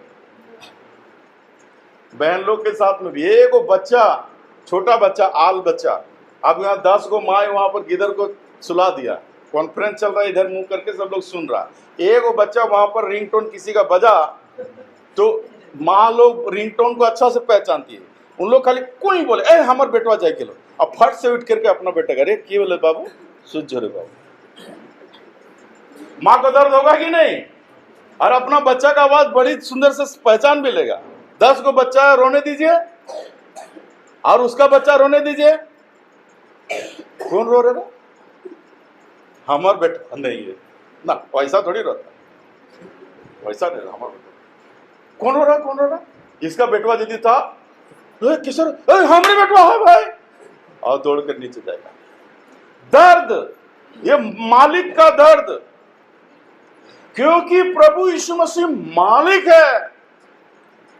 बहन लोग के साथ में भी एक बच्चा, छोटा बच्चा, आल बच्चा, अब यहाँ 10 को माँ वहां पर गिदर को सुला दिया, कॉन्फ्रेंस चल रहा है, इधर मुंह करके सब लोग सुन रहा। एक बच्चा वहां पर रिंगटोन किसी का बजा तो माँ लोग रिंगटोन को अच्छा से पहचानती है, उन लोग खाली कोई बोले ए हमारे बेटवा जाए के लो, अब फट से उठ करके अपना बेटा अरे की बोले बाबू सुझ रे बाबू। माँ को दर्द होगा कि नहीं? और अपना बच्चा का आवाज बड़ी सुंदर से पहचान भी लेगा। 10 को बच्चा रोने दीजिए और उसका बच्चा रोने दीजिए, कौन रो रहा? हमार बेटा नहीं है ना, पैसा थोड़ी रोता, पैसा नहीं, हमारा बेटा। कौन रो रहा? इसका बेटवा यदि था, किशोर हमारे बेटवा है भाई, और दौड़ कर नीचे जाएगा। दर्द, ये मालिक का दर्द, क्योंकि प्रभु यीशु मसीह मालिक है।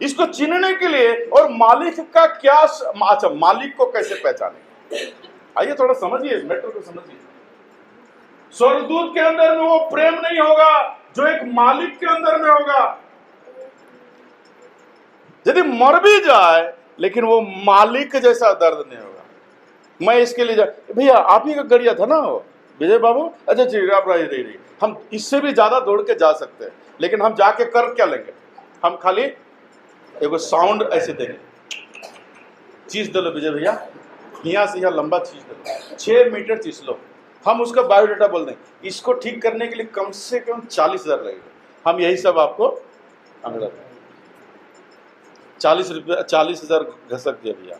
इसको चिन्हने के लिए, और मालिक का क्या, अच्छा मालिक को कैसे पहचाने? आइए थोड़ा समझिए, इस मैटर को समझिए। स्वर्गदूत के अंदर में वो प्रेम नहीं होगा जो एक मालिक के अंदर में होगा। यदि मर भी जाए लेकिन वो मालिक जैसा दर्द नहीं होगा। मैं इसके लिए भैया आप ही का गड़िया था ना वो विजय बाबू, अच्छा ठीक आप रही, हम इससे भी ज्यादा दौड़ के जा सकते हैं, लेकिन हम जाके कर क्या लेंगे? हम खाली एगो साउंड ऐसे देंगे, चीज दे लो विजय भैया, यहाँ से यहाँ लंबा चीज दे लो, 6 मीटर चीज लो। हम उसका बायोडाटा बोल देंगे, इसको ठीक करने के लिए कम से कम 40,000 लगेगा। हम यही सब आपको अंगड़ा दें, 40,000 घसक दिया भैया।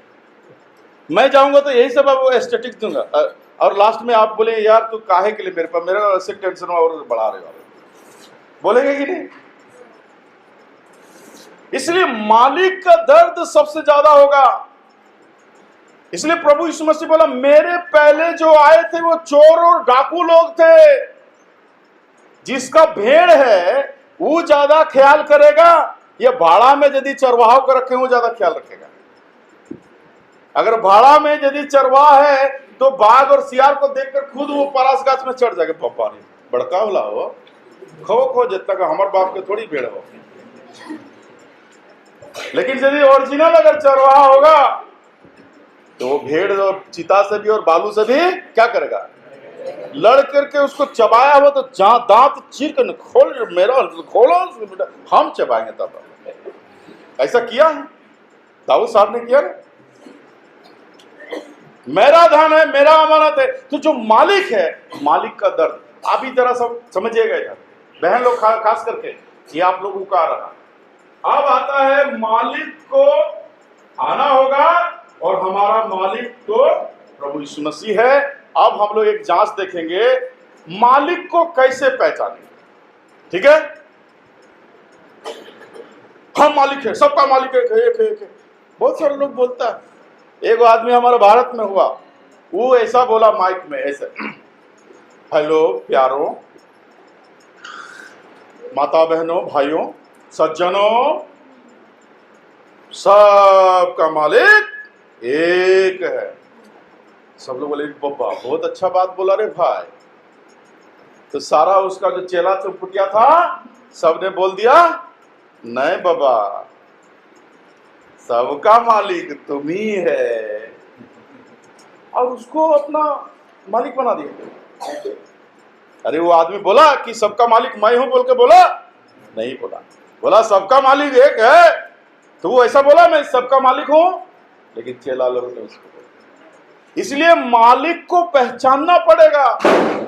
मैं जाऊंगा तो यही सब आपको एस्थेटिक दूंगा, और लास्ट में आप बोले यार तू काहे के लिए मेरे पास, मेरा ऐसे टेंशन और बढ़ा रहे हो, बोलेंगे कि नहीं? इसलिए मालिक का दर्द सबसे ज्यादा होगा। इसलिए प्रभु यीशु मसीह बोला मेरे पहले जो आए थे वो चोर और डाकू लोग थे। जिसका भेड़ है वो ज्यादा ख्याल करेगा, या भाड़ा में यदि चरवाहों को रखे वो ज्यादा ख्याल रखेगा? अगर भाड़ा में यदि चरवाहा है तो बाघ और सियार को देखकर खुद वो परास गाछ में चढ़ जाएगा, पप्पा ने बड़का होला हो खो जितना का हमारे बाप के थोड़ी भेड़ हो। लेकिन यदि ओरिजिनल अगर चरवाहा होगा तो वो भेड़ और चिता से भी और बालू से भी क्या करेगा? लड़ करके उसको चबाया हुआ तो जहां दांत चीर कर खोल, मेरा खोलो हम चबाएंगे तब। ऐसा किया है दाऊद साहब ने किया ना, मेरा धन है मेरा अमानत है। तो जो मालिक है, मालिक का दर्द आप ही तरह सब समझिएगा। इधर बहन लोग खास करके ये आप लोगों का आ रहा, अब आता है मालिक को आना होगा, और हमारा मालिक तो प्रभु यीशु मसीह है। अब हम लोग एक जांच देखेंगे मालिक को कैसे पहचानेंगे, ठीक है? हम मालिक है, सबका मालिक है। बहुत सारे लोग बोलता है। एक आदमी हमारे भारत में हुआ, वो ऐसा बोला माइक में ऐसे, हेलो प्यारों, माता बहनों, भाइयों, सज्जनों, सबका मालिक एक है। सब लोग बोले बब्बा बहुत अच्छा बात बोला रे भाई। तो सारा उसका जो चेला चुपटिया था सबने बोल दिया नहीं बाबा, सबका मालिक तुम ही है। और उसको अपना मालिक बना दिया। अरे वो आदमी बोला कि सबका मालिक मैं हूं बोल के बोला? नहीं बोला, बोला सबका मालिक एक है। तो वो ऐसा बोला मैं सबका मालिक हूं, लेकिन चेला लोगों ने उसको बोला। इसलिए मालिक को पहचानना पड़ेगा।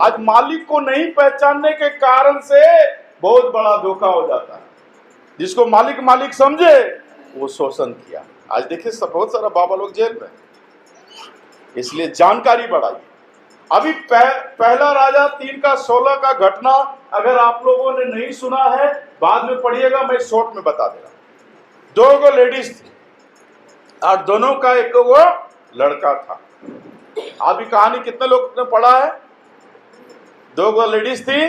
आज मालिक को नहीं पहचानने के कारण से बहुत बड़ा धोखा हो जाता है। जिसको मालिक मालिक समझे वो शोषण किया। आज देखिए सब बहुत सारा बाबा लोग जेल में। इसलिए जानकारी बढ़ाइए। अभी पहला राजा 3:16 का घटना अगर आप लोगों ने नहीं सुना है बाद में पढ़िएगा, मैं शॉर्ट में बता दे रहा हूं। 2 लेडीज थी और दोनों का एक वो लड़का था। अभी कहानी कितने लोग ने पढ़ा है? 2 लेडीज थी,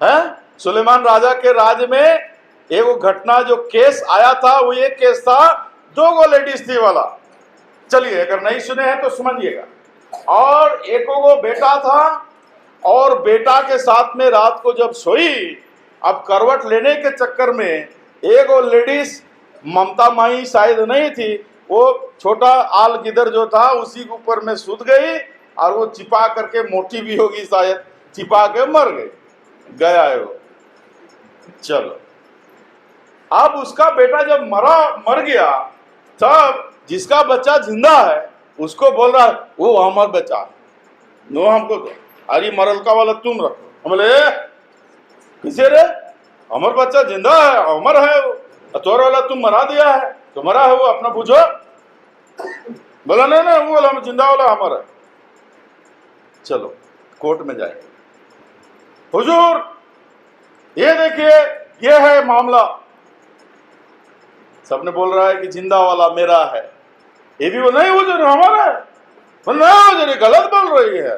है सुलेमान राजा के राज में। एक घटना जो केस आया था वो ये केस था 2 लेडीज थी वाला। चलिए अगर नहीं सुने हैं तो समझिएगा। और एक वो बेटा था और बेटा के साथ में रात को जब सोई, अब करवट लेने के चक्कर में एक वो लेडीज ममता माई शायद नहीं थी, वो छोटा आल गिदर जो था उसी के ऊपर में सूत गई और वो चिपा करके मोटी भी होगी शायद, चिपा के मर गई। गया है वो। चलो अब उसका बेटा जब मर गया तब जिसका बच्चा जिंदा है उसको बोल रहा है वो हमार बच्चा, नो हमको दो। अरे मरलका वाला तुम रखो। हम बोले किसे रे? हमार बच्चा जिंदा है, अमर है वो, तोर वाला तुम मरा दिया है, तो मरा है वो अपना पूछो। बोला नहीं नहीं, वो वाला जिंदा वाला हमारा है। चलो कोर्ट में जाए, हुजूर ये देखिए ये है मामला। सबने बोल रहा है कि जिंदा वाला मेरा है। ये भी वो नहीं हुजूर हमारा है। नहीं हुजूर ये गलत बोल रही है,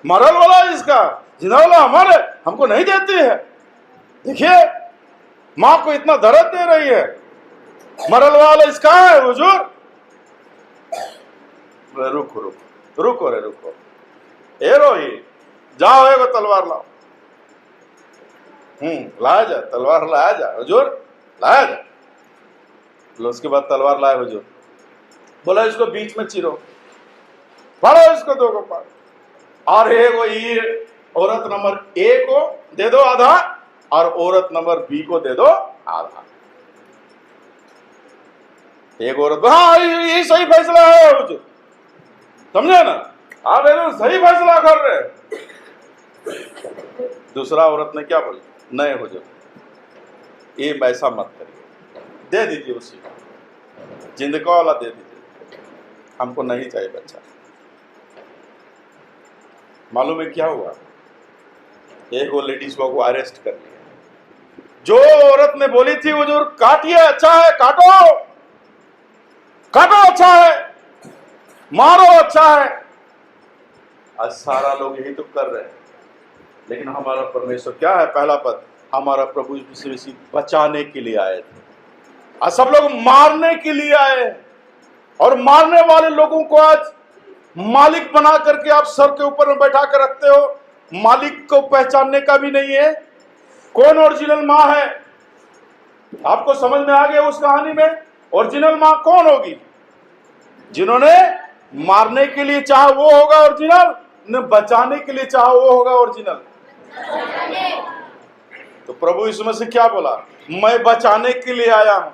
मरल वाला इसका, जिंदा वाला हमारे, हमको नहीं देती है। देखिए माँ को इतना दर्द दे रही है, मरल वाला इसका है हुजूर। रुको रुको रुको रे रुको, ए रोहित जाओ एगो तलवार लाओ। लाया जा, तलवार लाया जा हुजूर, लाया जा। उसके बाद तलवार लाए हुजूर। बोला इसको बीच में चिरो, फाड़ो इसको 2 पार। और एगो औरत नंबर ए को दे दो आधा और औरत नंबर बी को दे दो आधा। एक औरत, हाँ ये सही फैसला है हुजूर, समझे ना, आप एकदम सही फैसला कर रहे। दूसरा औरत ने क्या बोली? नहीं हुजूर ये ऐसा मत करिए, दे दीजिए उसी को, जिंदगा वाला दे दीजिए, हमको नहीं चाहिए बच्चा। मालूम है क्या हुआ? एक वो लेडीज को अरेस्ट कर लिया। जो औरत ने बोली थी हुजूर काटिए अच्छा है, काटो काटो अच्छा है, मारो अच्छा है, आज सारा लोग यही तो कर रहे हैं। लेकिन हमारा परमेश्वर क्या है? पहला पद, हमारा प्रभु यीशु मसीह बचाने के लिए आए थे। आज सब लोग मारने के लिए आए, और मारने वाले लोगों को आज मालिक बना करके आप सर के ऊपर में बैठा कर रखते हो। मालिक को पहचानने का भी नहीं है। कौन ओरिजिनल माँ है? आपको समझ में आ गया उस कहानी में? ओरिजिनल माँ कौन होगी? जिन्होंने मारने के लिए चाहा वो होगा ओरिजिनल, न बचाने के लिए चाहा वो होगा ओरिजिनल। तो प्रभु यीशु मसीह क्या बोला? मैं बचाने के लिए आया हूं।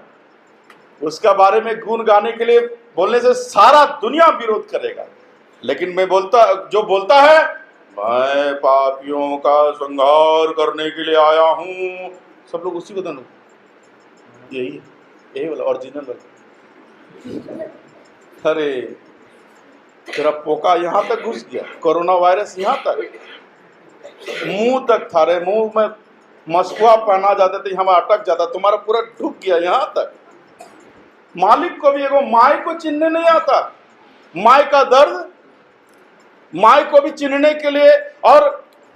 उसका बारे में गुण गाने के लिए बोलने से सारा दुनिया विरोध करेगा, लेकिन मैं जो बोलता है मैं पापियों का संहार करने के लिए आया हूं, सब लोग उसी को धन, यही वाला ओरिजिनल वाला। अरे तेरा पोका यहां तक घुस गया, कोरोना वायरस यहां तक, मुंह तक था रे, मुंह में मस्कुआ पहना जाते थे, हमारा अटक जाता, तुम्हारा पूरा ढुक गया यहां तक। मालिक को भी एगो माई को चिन्हने नहीं आता। माई का दर्द, माई को भी चिन्हने के लिए और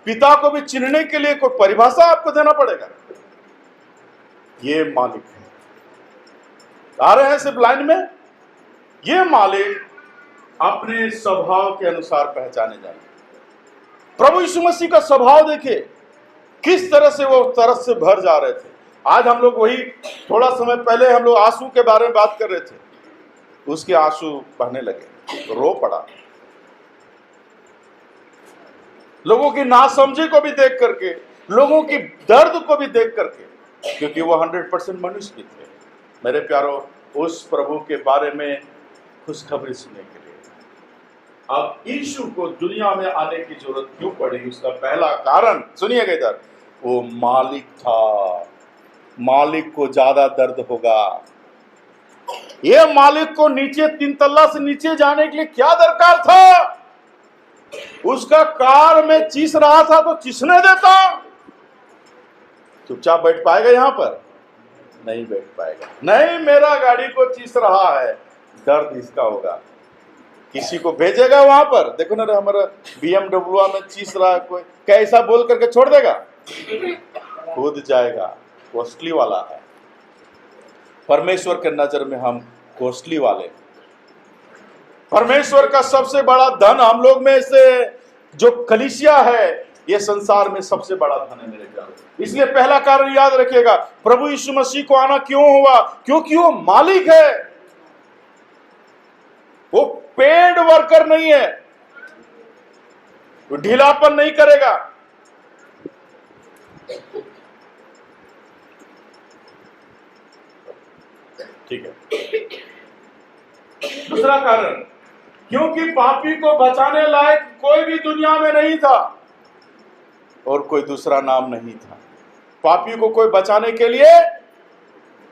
पिता को भी चिन्हने के लिए कोई परिभाषा आपको देना पड़ेगा। ये मालिक है। आ रहे हैं सिर्फ लाइन में। ये मालिक अपने स्वभाव के अनुसार पहचाने जाए। प्रभु यीशु मसीह का स्वभाव देखिए किस तरह से वो तरस से भर जा रहे थे। आज हम लोग वही थोड़ा समय पहले हम लोग आंसू के बारे में बात कर रहे थे, उसके आंसू बहने लगे, रो पड़ा। लोगों की नासमझी को भी देख करके, लोगों की दर्द को भी देख करके, क्योंकि वो 100% मनुष्य भी थे। मेरे प्यारों, उस प्रभु के बारे में खुशखबरी सुनने के लिए अब यीशु को दुनिया में आने की जरूरत क्यों पड़ी? उसका पहला कारण सुनिएगा इधर, वो मालिक था। मालिक को ज्यादा दर्द होगा। ये मालिक को नीचे 3 तल्ला से नीचे जाने के लिए क्या दरकार था? उसका कार में चीस रहा था तो चीसने देता। चुपचाप बैठ पाएगा यहां पर? नहीं बैठ पाएगा। नहीं, मेरा गाड़ी को चीस रहा है, दर्द इसका होगा। किसी को भेजेगा वहां पर? देखो ना, हमारा BMW में चीस रहा है कोई, कैसा बोल करके छोड़ देगा? खुद जाएगा। कॉस्टली वाला है। परमेश्वर के नजर में हम कॉस्टली वाले। परमेश्वर का सबसे बड़ा धन हम लोग में से जो कलीसिया है, ये संसार में सबसे बड़ा धन है मेरे प्यारे। इसलिए पहला कारण याद रखिएगा, प्रभु यीशु मसीह को आना क्यों हुआ? क्योंकि वो मालिक है। वो पेड वर्कर नहीं है, वो ढीलापन नहीं करेगा। ठीक है। दूसरा कारण, क्योंकि पापी को बचाने लायक कोई भी दुनिया में नहीं था और कोई दूसरा नाम नहीं था। पापी को कोई बचाने के लिए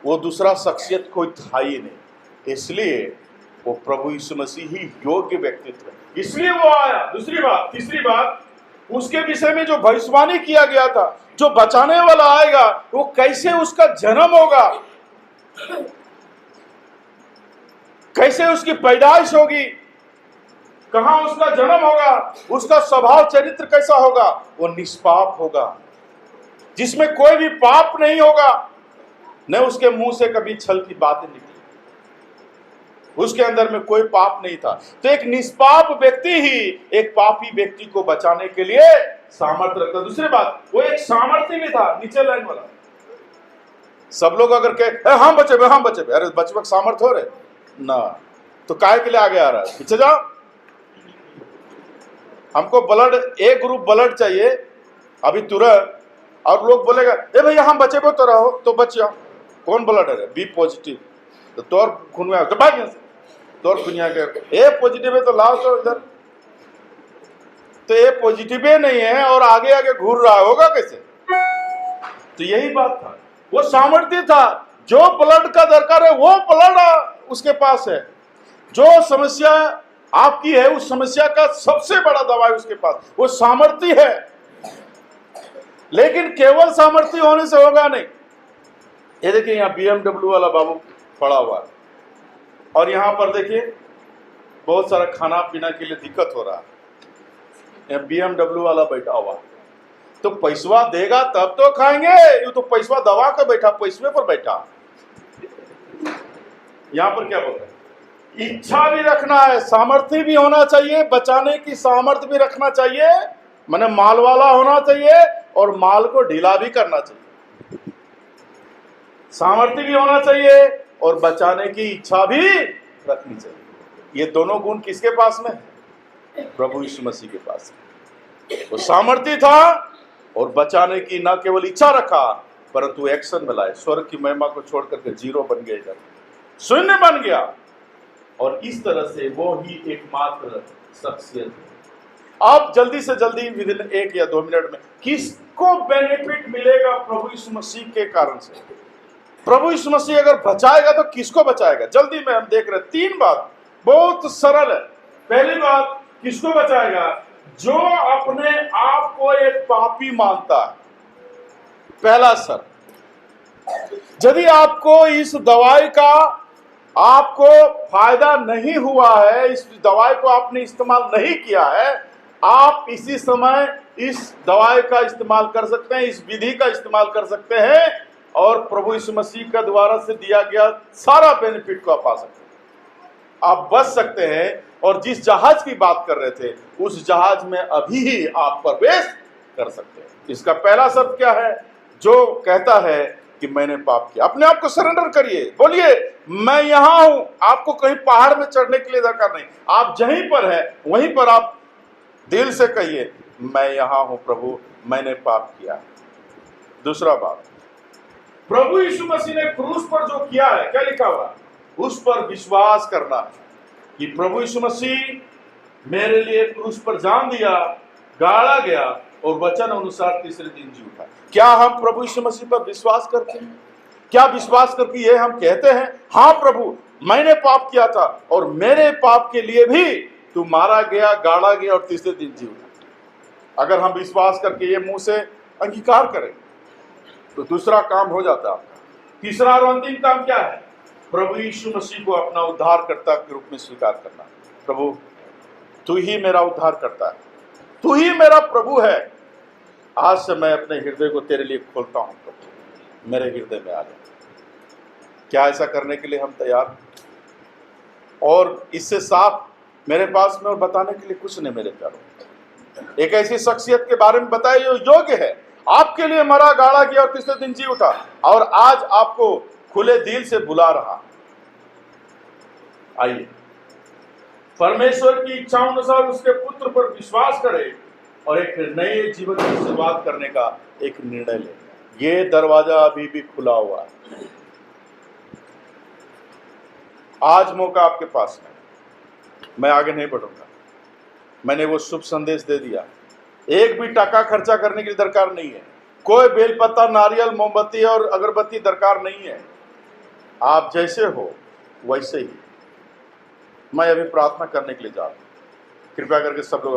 वो दूसरा शख्सियत कोई था ही नहीं, इसलिए वो प्रभु यीशु मसीह ही योग्य व्यक्तित्व, इसलिए वो आया। दूसरी बात, तीसरी बात, उसके विषय में जो भविष्यवाणी किया गया था, जो बचाने वाला आएगा, वो कैसे उसका जन्म होगा, कैसे उसकी पैदाइश होगी, कहां उसका जन्म होगा, उसका स्वभाव चरित्र कैसा होगा? वो निष्पाप होगा, जिसमें कोई भी पाप नहीं होगा, न उसके मुंह से कभी छल की बातें निकली, उसके अंदर में कोई पाप नहीं था। तो एक निष्पाप व्यक्ति ही एक पापी व्यक्ति को बचाने के लिए सामर्थ्य रखता। दूसरी बात, वो एक सामर्थ्य भी था। नीचे लाइन वाला, सब लोग अगर कहे हम बचे, हम बचे, अरे बचपन सामर्थ्य हो रहे ना, तो काय के लिए आगे आ रहा है? पीछे जाओ। हमको ब्लड, एक ग्रुप ब्लड चाहिए अभी तुरंत, और लोग बोलेगा ए भैया हम बचे तो रहो, तो बच जाओ। कौन ब्लड है? बी पॉजिटिव, तो तोर खून में तोर खुनिया के ए पॉजिटिव है तो लाओ तो इधर। तो ए पॉजिटिव नहीं है और आगे आगे घूर रहा होगा कैसे? तो यही बात था, वो सामर्थ्य था। जो ब्लड का दरकार है वो ब्लड उसके पास है। जो समस्या आपकी है उस समस्या का सबसे बड़ा दवाई उसके पास, वो सामर्थ्य है। लेकिन केवल सामर्थ्य होने से होगा नहीं। ये देखिए यहाँ BMW वाला बाबू पड़ा हुआ है, और यहाँ पर देखिए बहुत सारा खाना पीना के लिए दिक्कत हो रहा है। यहाँ BMW वाला बैठा हुआ, तो पैसवा देगा तब तो खाएंगे। ये तो पैसवा दबा कर बैठा, पैसवे पर बैठा। यहाँ पर क्या बोल रहे हैं? इच्छा भी रखना है, सामर्थ्य भी होना चाहिए, बचाने की सामर्थ्य भी रखना चाहिए, माने माल वाला होना चाहिए और माल को ढीला भी करना चाहिए। सामर्थ्य भी होना चाहिए और बचाने की इच्छा भी रखनी चाहिए। ये दोनों गुण किसके पास में है? प्रभु यीशु मसीह के पास है। वो सामर्थ्य था और बचाने की न केवल इच्छा रखा परंतु एक्शन में लाए। स्वर्ग की महिमा को छोड़ करके जीरो बन गया, इधर शून्य बन गया, और इस तरह से वो ही एकमात्र शख्सियत है। आप जल्दी से जल्दी विदिन 1 या 2 मिनट में किसको बेनिफिट मिलेगा प्रभु यीशु मसीह के कारण से? प्रभु यीशु मसीह अगर बचाएगा तो किसको बचाएगा? जल्दी में हम देख रहे 3 बात, बहुत सरल है। पहली बात, किसको बचाएगा? जो अपने आप को एक पापी मानता है। पहला सर, यदि आपको इस दवाई का आपको फायदा नहीं हुआ है, इस दवाई को आपने इस्तेमाल नहीं किया है, आप इसी समय इस दवाई का इस्तेमाल कर सकते हैं, इस विधि का इस्तेमाल कर सकते हैं और प्रभु यीशु मसीह का द्वारा से दिया गया सारा बेनिफिट को आप पा सकते हैं। आप बच सकते हैं, और जिस जहाज की बात कर रहे थे उस जहाज में अभी ही आप प्रवेश कर सकते हैं। इसका पहला शब्द क्या है? जो कहता है कि मैंने पाप किया। अपने आप को सरेंडर करिए, बोलिए मैं यहां हूं। आपको कहीं पहाड़ में चढ़ने के लिए दरकार नहीं, आप जहीं पर है वहीं पर आप दिल से कहिए मैं यहां हूं प्रभु, मैंने पाप किया। दूसरा बात, प्रभु यीशु मसीह ने क्रूस पर जो किया है, क्या लिखा हुआ, उस पर विश्वास करना है कि प्रभु यीशु मसीह मेरे लिए क्रूस पर जान दिया, गाड़ा गया और वचन अनुसार तीसरे दिन जी उठा। क्या हम प्रभु यीशु मसीह पर विश्वास करते हैं? क्या विश्वास करके ये हम कहते हैं, हाँ प्रभु मैंने पाप किया था और मेरे पाप के लिए भी तू मारा गया, गाड़ा गया और तीसरे दिन जी उठा। अगर हम विश्वास करके ये मुंह से अंगीकार करें तो दूसरा काम हो जाता है। तीसरा और अंतिम काम क्या है? प्रभु यीशु मसीह को अपना उद्धारकर्ता के रूप में स्वीकार करना। प्रभु तू ही मेरा उद्धार करता है, तू ही मेरा प्रभु है। आज से मैं अपने हृदय को तेरे लिए खोलता हूं, प्रभु मेरे हृदय में आ जा। क्या ऐसा करने के लिए हम तैयार हैं? और इससे साफ मेरे पास में और बताने के लिए कुछ नहीं मेरे प्यारों। एक ऐसी शख्सियत के बारे में बताए जो योग्य है, आपके लिए मरा, गाड़ा गया और तीसरे दिन जी उठा, और आज आपको खुले दिल से बुला रहा। आइए परमेश्वर की इच्छा अनुसार उसके पुत्र पर विश्वास करें और एक नए जीवन की शुरुआत करने का एक निर्णय लें। ये दरवाजा अभी भी खुला हुआ है। आज मौका आपके पास में। मैं आगे नहीं बढ़ूंगा, मैंने वो शुभ संदेश दे दिया। एक भी टका खर्चा करने की दरकार नहीं है, कोई बेलपत्ता, नारियल, मोमबत्ती और अगरबत्ती दरकार नहीं है। आप जैसे हो वैसे ही। मैं अभी प्रार्थना करने के लिए जा रहा हूं। कृपया करके सब लोग